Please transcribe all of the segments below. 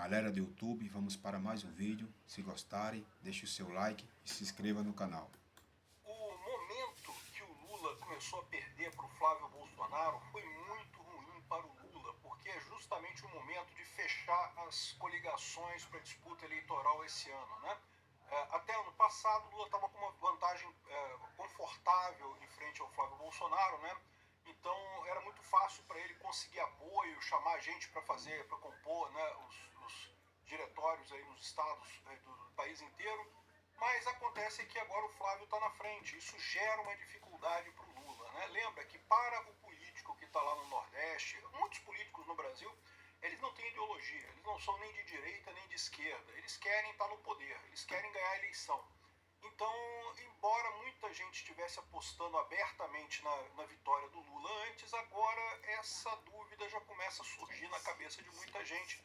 Galera do YouTube, vamos para mais um vídeo. Se gostarem, deixe o seu like e se inscreva no canal. O momento que o Lula começou a perder para o Flávio Bolsonaro foi muito ruim para o Lula, porque é justamente o momento de fechar as coligações para a disputa eleitoral esse ano, né? Até ano passado, o Lula estava com uma vantagem confortável em frente ao Flávio Bolsonaro, né? Então era muito fácil para ele conseguir apoio, chamar gente para compor, né, os diretórios aí nos estados do país inteiro. Mas acontece que agora o Flávio está na frente. Isso gera uma dificuldade para o Lula, né? Lembra que para o político que está lá no Nordeste, muitos políticos no Brasil, eles não têm ideologia, eles não são nem de direita nem de esquerda, eles querem estar no poder, eles querem ganhar a eleição. Então, embora muita gente estivesse apostando abertamente na vitória do Lula antes, agora essa dúvida já começa a surgir na cabeça de muita gente.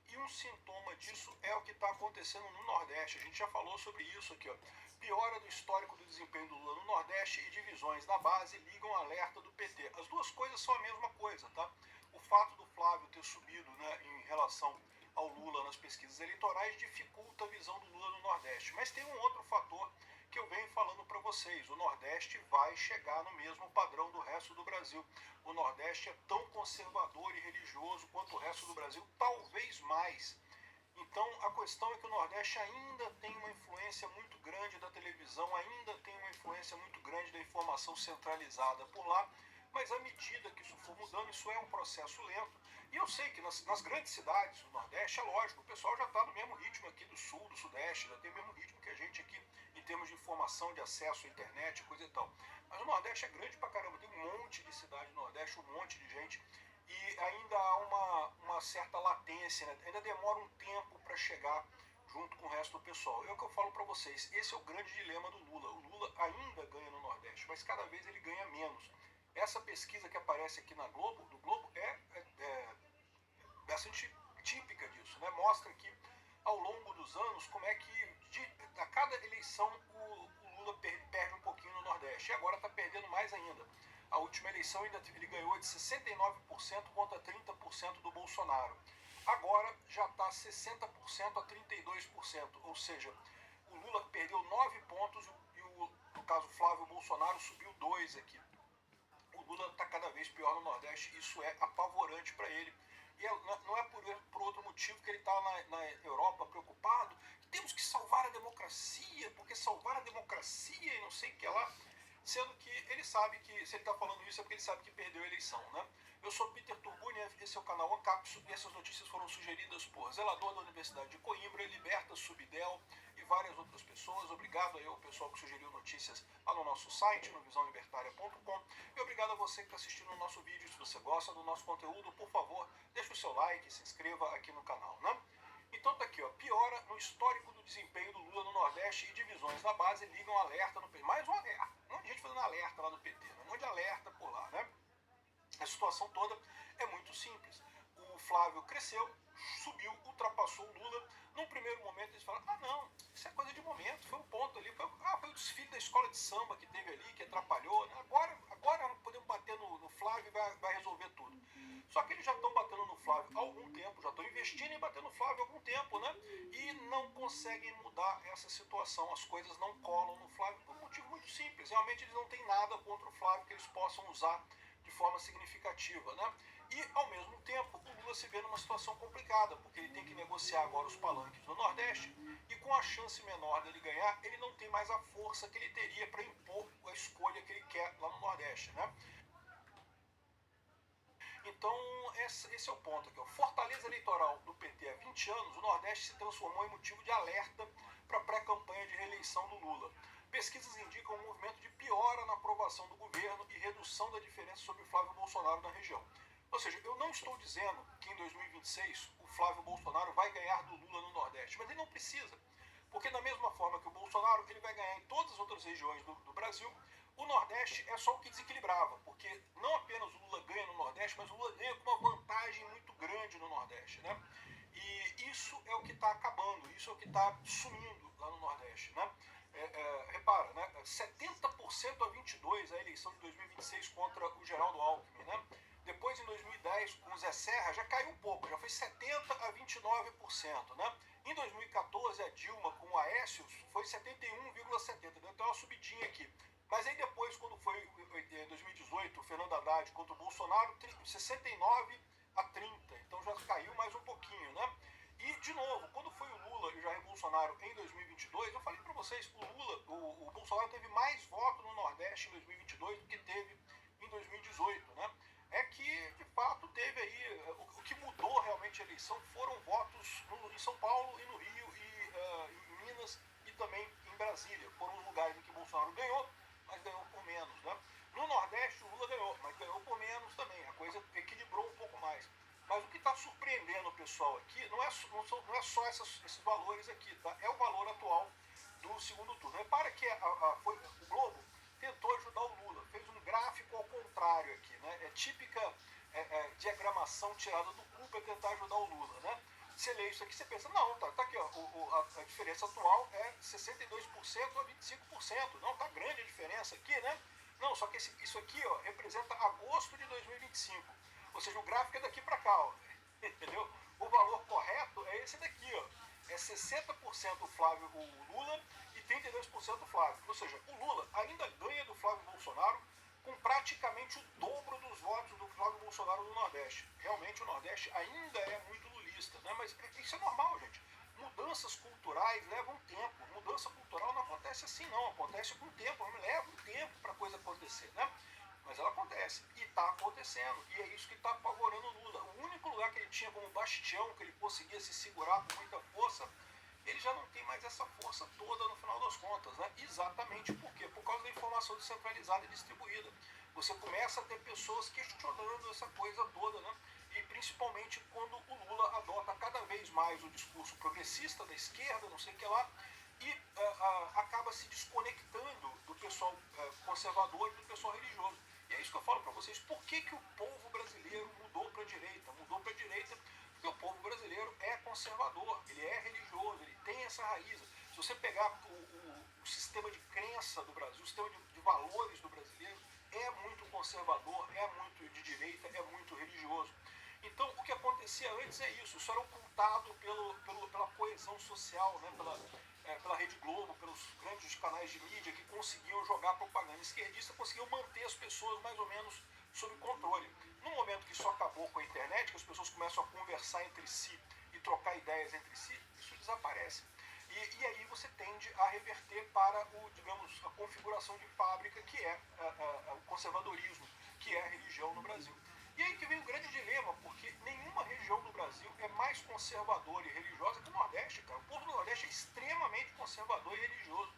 E um sintoma disso é o que está acontecendo no Nordeste. A gente já falou sobre isso aqui, ó. Piora do histórico do desempenho do Lula no Nordeste e divisões na base ligam alerta do PT. As duas coisas são a mesma coisa, tá? O fato do Flávio ter subido, né, em relação ao Lula nas pesquisas eleitorais dificulta a visão do Lula no Nordeste. Mas tem um outro fator que eu venho falando para vocês. O Nordeste vai chegar no mesmo padrão do resto do Brasil. O Nordeste é tão conservador e religioso quanto o resto do Brasil, talvez mais. Então a questão é que o Nordeste ainda tem uma influência muito grande da televisão, ainda tem uma influência muito grande da informação centralizada por lá, mas à medida que isso for mudando, isso é um processo lento. E eu sei que nas grandes cidades do Nordeste, é lógico, o pessoal já está no mesmo ritmo aqui do Sul, do Sudeste, já tem o mesmo ritmo que a gente aqui em termos de informação, de acesso à internet, coisa e tal. Mas o Nordeste é grande pra caramba, tem um monte de cidade no Nordeste, um monte de gente, e ainda há uma certa latência, né? Ainda demora um tempo para chegar junto com o resto do pessoal. É o que eu falo para vocês, esse é o grande dilema do Lula. O Lula ainda ganha no Nordeste, mas cada vez ele ganha menos. Essa pesquisa que aparece aqui do Globo é bastante típica disso, né? Mostra que ao longo dos anos como é que a cada eleição o Lula perde um pouquinho no Nordeste, e agora está perdendo mais ainda. A última eleição ele ganhou de 69% contra 30% do Bolsonaro. Agora já está 60% a 32%, ou seja, o Lula perdeu 9 pontos e no caso Flávio Bolsonaro subiu 2 aqui. O Lula está cada vez pior no Nordeste, isso é apavorante para ele. E não é por outro motivo que ele está na Europa preocupado. Temos que salvar a democracia, porque salvar a democracia e não sei o que lá. Sendo que ele sabe que, se ele está falando isso, é porque ele sabe que perdeu a eleição, né? Eu sou Peter Turbuni, esse é o canal Ancapso, e essas notícias foram sugeridas por zelador da Universidade de Coimbra, Liberta Subdel e várias outras pessoas. Obrigado aí ao pessoal que sugeriu notícias lá no nosso site, no visãolibertaria.com, e obrigado a você que está assistindo o nosso vídeo. Se você gosta do nosso conteúdo, por favor, deixe o seu like, se inscreva aqui no canal, né? Então tá aqui, ó, piora no histórico do desempenho do Lula no Nordeste e divisões na base ligam alerta no PT. Mais um alerta, um monte de gente fazendo alerta lá no PT, um monte de alerta por lá, né? A situação toda é muito simples. O Flávio cresceu, subiu, ultrapassou o Lula. Num primeiro momento eles falaram, não, isso é coisa de momento, foi um ponto ali, foi o desfile da escola de samba que teve ali, que atrapalhou, né? Agora podemos bater no Flávio e vai resolver tudo. Só que eles já estão batendo no Flávio há algum tempo, já estão investindo em bater no Flávio há algum tempo, né? E não conseguem mudar essa situação, as coisas não colam no Flávio por um motivo muito simples. Realmente eles não têm nada contra o Flávio que eles possam usar de forma significativa, né? E, ao mesmo tempo, o Lula se vê numa situação complicada, porque ele tem que negociar agora os palanques no Nordeste, e com a chance menor dele ganhar, ele não tem mais a força que ele teria para impor a escolha que ele quer lá no Nordeste, né? Então, esse é o ponto aqui. A fortaleza eleitoral do PT há 20 anos, o Nordeste se transformou em motivo de alerta para a pré-campanha de reeleição do Lula. Pesquisas indicam um movimento de piora na aprovação do governo e redução da diferença sobre Flávio Bolsonaro na região. Ou seja, eu não estou dizendo que em 2026 o Flávio Bolsonaro vai ganhar do Lula no Nordeste, mas ele não precisa. Porque da mesma forma que o Bolsonaro, ele vai ganhar em todas as outras regiões do Brasil, o Nordeste é só o que desequilibrava, porque não apenas o Lula ganha no Nordeste, mas o Lula ganha com uma vantagem muito grande no Nordeste, né? E isso é o que está acabando, isso é o que está sumindo lá no Nordeste, né? Repara, né? 70% a 22% a eleição de 2026 contra o Geraldo Alckmin, né? Depois, em 2010, com o Zé Serra, já caiu um pouco, já foi 70% a 29%, né? Em 2014, a Dilma com o Aécio foi 71,70%, deu até uma subidinha aqui. Mas aí depois, quando foi em 2018, o Fernando Haddad contra o Bolsonaro, 69 a 30, então já caiu mais um pouquinho, né? E, de novo, quando foi o Lula e o Jair Bolsonaro em 2022, eu falei para vocês, o Bolsonaro teve mais votos no Nordeste em 2022 do que teve em 2018, né? É que, de fato, teve aí, o que mudou realmente a eleição foram votos em São Paulo e no Rio e em Minas e também em Brasília. Foram os lugares em que Bolsonaro ganhou, mas ganhou por menos, né? No Nordeste o Lula ganhou, mas ganhou por menos também. A coisa equilibrou um pouco mais. Mas o que está surpreendendo o pessoal aqui não é só esses valores aqui, tá? É o valor atual do segundo turno. Repara que o Globo tentou ajudar o Lula, fez um gráfico ao contrário aqui, né? É típica diagramação tirada do cu para tentar ajudar o Lula, né? Você lê isso aqui, você pensa, não, tá aqui, ó, a diferença atual é 62% a 25%, não, tá grande a diferença aqui, né? Não, só que isso aqui, ó, representa agosto de 2025, ou seja, o gráfico é daqui para cá, ó, entendeu? O valor correto é esse daqui, ó, é 60% o Lula e 32% o Flávio, ou seja, o Lula ainda ganha do Flávio Bolsonaro com praticamente o dobro dos votos do Flávio Bolsonaro no Nordeste. Realmente o Nordeste ainda é muito lulista, né? Mas isso é normal, gente. Mudanças culturais levam tempo. Mudança cultural não acontece assim, não. Acontece com tempo. Leva um tempo para a coisa acontecer, né? Mas ela acontece. E está acontecendo. E é isso que está apavorando o Lula. O único lugar que ele tinha como bastião, que ele conseguia se segurar com muita força, ele já não tem mais essa força toda no final das contas, né? Exatamente por quê? Por causa da informação descentralizada e distribuída. Você começa a ter pessoas questionando essa coisa toda, né? E principalmente quando o Lula adota cada vez mais o discurso progressista da esquerda, não sei o que lá, e acaba se desconectando do pessoal conservador e do pessoal religioso. E é isso que eu falo para vocês. Por que o povo brasileiro mudou para a direita? Mudou para a direita porque o povo brasileiro é conservador, ele é religioso, ele tem essa raiz. Se você pegar o sistema de crença do Brasil, o sistema de valores do brasileiro, é muito conservador, é muito de direita, é muito religioso. Então, o que acontecia antes é isso era ocultado pela coesão social, né? Pela Rede Globo, pelos grandes canais de mídia que conseguiam jogar propaganda esquerdista, conseguiam manter as pessoas mais ou menos sob controle. No momento que isso acabou com a internet, que as pessoas começam a conversar entre si e trocar ideias entre si, isso desaparece. E aí você tende a reverter para a configuração de fábrica, que é o conservadorismo, que é a religião no Brasil. E aí que vem o grande dilema, porque nenhuma região do Brasil é mais conservadora e religiosa que o Nordeste, cara. O povo do Nordeste é extremamente conservador e religioso.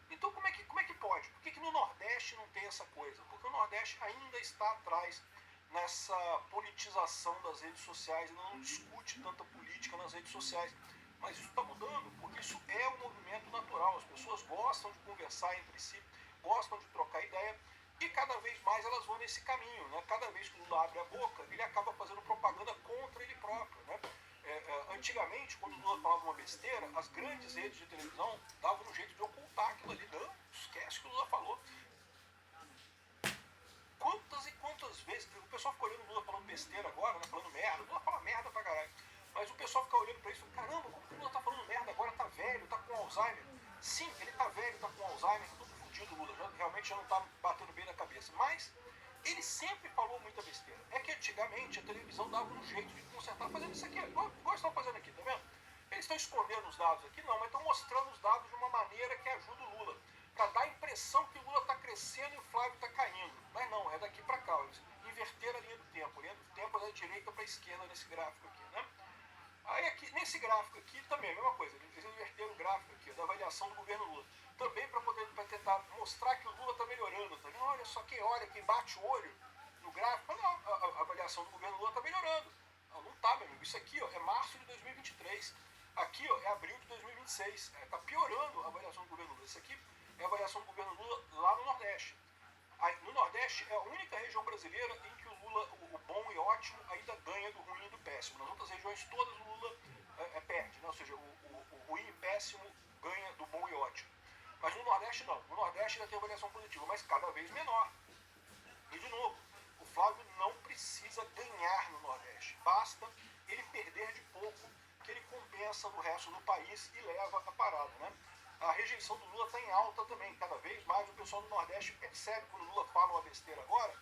Então como é que pode? Por que no Nordeste não tem essa coisa? Porque o Nordeste ainda está atrás nessa politização das redes sociais, ainda não discute tanta política nas redes sociais. Mas isso está mudando, porque isso é um movimento natural. As pessoas gostam de conversar entre si, gostam de trocar ideia, e cada vez mais elas vão nesse caminho, né? Cada vez que o Lula abre a boca, ele acaba fazendo propaganda contra ele próprio, né? Antigamente, quando o Lula falava uma besteira, as grandes redes de televisão davam um jeito de ocultar aquilo ali. Não, esquece o que o Lula falou. Quantas e quantas vezes o pessoal fica olhando o Lula falando besteira agora, né? Falando merda. O Lula fala merda pra caralho. Mas o pessoal fica olhando pra isso e fala, caramba, como que o Lula tá falando merda agora? Tá velho, tá com Alzheimer. Sim, ele tá velho, tá com Alzheimer, tá tudo fodido, Lula. Realmente já não tá batendo bem na cabeça. Mas ele sempre falou muita besteira. É que antigamente a televisão dava um jeito de consertar, fazendo isso aqui, igual estão fazendo aqui, tá vendo? Eles estão escondendo os dados aqui, não, mas estão mostrando os dados de uma maneira que ajuda o Lula. Para dar a impressão que o Lula está crescendo e o Flávio está caindo. Mas não, é daqui para cá. Eles inverteram a linha do tempo. A linha do tempo é da direita para a esquerda nesse gráfico aqui, né? Aí aqui, nesse gráfico aqui também a mesma coisa. Eles inverteram o gráfico aqui, da avaliação do governo Lula. Também para tentar mostrar que o Lula está melhorando. Tá? Olha só, quem bate o olho no gráfico, não, a avaliação do governo Lula está melhorando. Não está, meu amigo. Isso aqui ó, é março de 2023. Aqui ó, é abril de 2026. Está piorando a avaliação do governo Lula. Isso aqui é a avaliação do governo Lula lá no Nordeste. No Nordeste é a única região brasileira em que o Lula, o bom e ótimo, ainda ganha do ruim e do péssimo. Nas outras regiões todas o Lula perde, né? Ou seja, o ruim e péssimo ganha do bom e ótimo. Mas no Nordeste não. No Nordeste ainda tem avaliação positiva, mas cada vez menor. E de novo, o Flávio precisa ganhar no Nordeste. Basta ele perder de pouco, que ele compensa no resto do país e leva a parada, né? A rejeição do Lula está em alta também. Cada vez mais o pessoal do Nordeste percebe quando o Lula fala uma besteira agora.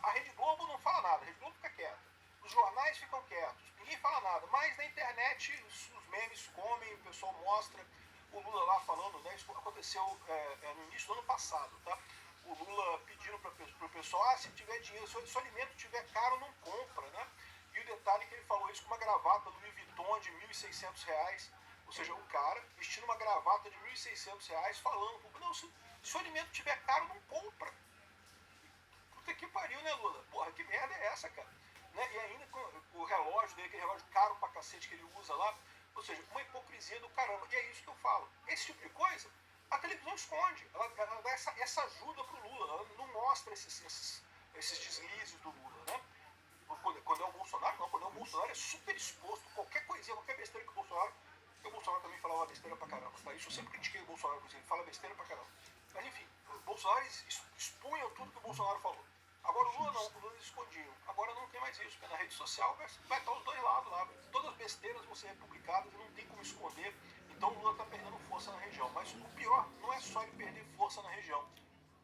A Rede Globo não fala nada, a Rede Globo fica quieta. Os jornais ficam quietos, ninguém fala nada. Mas na internet os memes comem, o pessoal mostra o Lula lá falando, né? Isso aconteceu no início do ano passado, tá? O Lula pedindo para o pessoal, se tiver dinheiro, se o alimento tiver caro, não compra, né? E o detalhe é que ele falou isso com uma gravata Louis Vuitton de R$1.600, ou seja, o cara vestindo uma gravata de R$1.600 falando, não, se o alimento tiver caro, não compra. Puta que pariu, né, Lula? Porra, que merda é essa, cara? Né? E ainda com o relógio dele, aquele relógio caro pra cacete que ele usa lá, ou seja, uma hipocrisia do caramba. E é isso que eu falo. Esse tipo de coisa, a televisão esconde. Ela dá essa ajuda pro Lula. Ela não mostra esses deslizes do Lula, né? Quando é o Bolsonaro, não. Quando é o Bolsonaro é super exposto. Qualquer coisinha, qualquer besteira que o Bolsonaro... Porque o Bolsonaro também falava besteira pra caramba, tá? Isso eu sempre critiquei o Bolsonaro, ele fala besteira pra caramba. Mas enfim, o Bolsonaro expunham tudo que o Bolsonaro falou. Agora o Lula não, o Lula escondiam. Agora não tem mais isso, porque na rede social vai estar os dois lados lá. Todas as besteiras vão ser republicadas e não tem como esconder. Então o Lula está perdendo força na região. Mas o pior não é só ele perder força na região.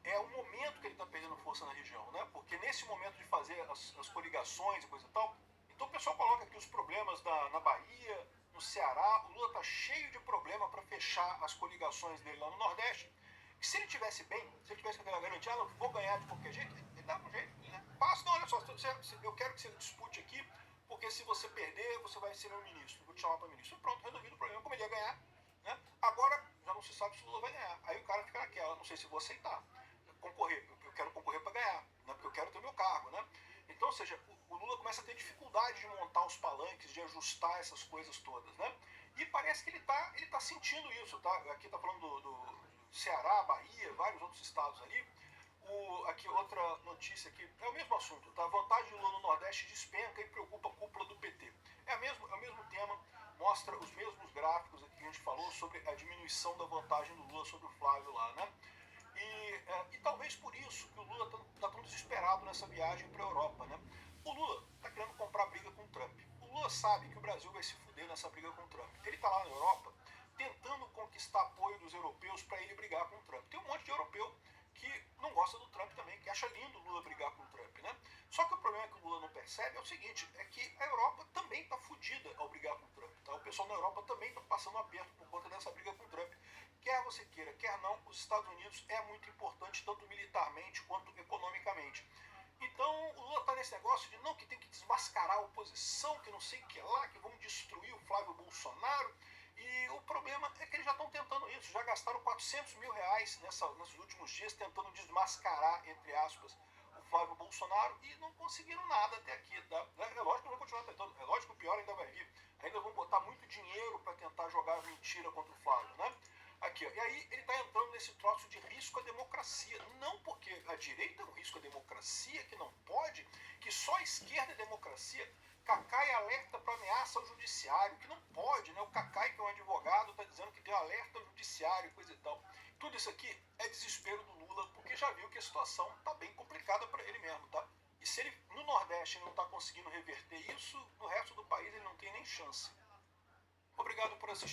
É o momento que ele está perdendo força na região, né? Porque nesse momento de fazer as coligações e coisa e tal, então o pessoal coloca aqui os problemas na Bahia, no Ceará. O Lula está cheio de problema para fechar as coligações dele lá no Nordeste. Que se ele tivesse bem, se ele tivesse aquela garantia, não vou ganhar de qualquer jeito, ele dava um jeito, né? Passa, não, olha só, eu quero que você dispute aqui, porque se você perder, você vai ser meu ministro, vou te chamar para ministro. E pronto, resolvido o problema, como ele ia ganhar, né? Agora, já não se sabe se o Lula vai ganhar. Aí o cara fica naquela, não sei se vou aceitar, concorrer, eu quero concorrer para ganhar, né? Porque eu quero ter meu cargo, né? Então, ou seja, o Lula começa a ter dificuldade de montar os palanques, de ajustar essas coisas todas, né? E parece que ele tá sentindo isso, tá? Aqui tá falando do Ceará, Bahia, vários outros estados ali. Aqui outra notícia aqui, é o mesmo assunto, tá? A vantagem do Lula no Nordeste despenca e preocupa a cúpula do PT. É o mesmo tema, mostra os mesmos gráficos aqui que a gente falou sobre a diminuição da vantagem do Lula sobre o Flávio lá, né? E talvez por isso que o Lula tá tão desesperado nessa viagem para a Europa, né? O Lula tá querendo comprar briga com o Trump. O Lula sabe que o Brasil vai se fuder nessa briga com o Trump. Ele tá lá na Europa tentando conquistar apoio dos europeus para ele brigar com o Trump. Tem um monte de europeu que não gosta do Trump também, que acha lindo o Lula brigar com o Trump, né? Só que o problema que o Lula não percebe é o seguinte, é que a Europa também está fudida ao brigar com o Trump, tá? O pessoal na Europa também está passando aperto por conta dessa briga com o Trump. Quer você queira, quer não, os Estados Unidos é muito importante, tanto militarmente quanto economicamente. Então o Lula está nesse negócio de não, que tem que desmascarar a oposição, que não sei o que lá, que vão destruir o Flávio Bolsonaro. E o problema é que eles já estão tentando isso, já gastaram R$400 mil nesses últimos dias tentando desmascarar, entre aspas, o Flávio Bolsonaro e não conseguiram nada até aqui. Tá? É lógico que vão continuar tentando, é lógico que o pior ainda vai vir. Ainda vão botar muito dinheiro para tentar jogar mentira contra o Flávio, né? Aqui, ó. E aí ele está entrando nesse troço de risco à democracia. Não porque a direita é um risco à democracia, que não pode, que só a esquerda é democracia. Cacai alerta para ameaça ao judiciário, que não pode, né? O Cacai, que é um advogado, está dizendo que tem um alerta ao judiciário e coisa e tal. Tudo isso aqui é desespero do Lula, porque já viu que a situação está bem complicada para ele mesmo, tá? E se ele, no Nordeste, não está conseguindo reverter isso, no resto do país ele não tem nem chance. Obrigado por assistir.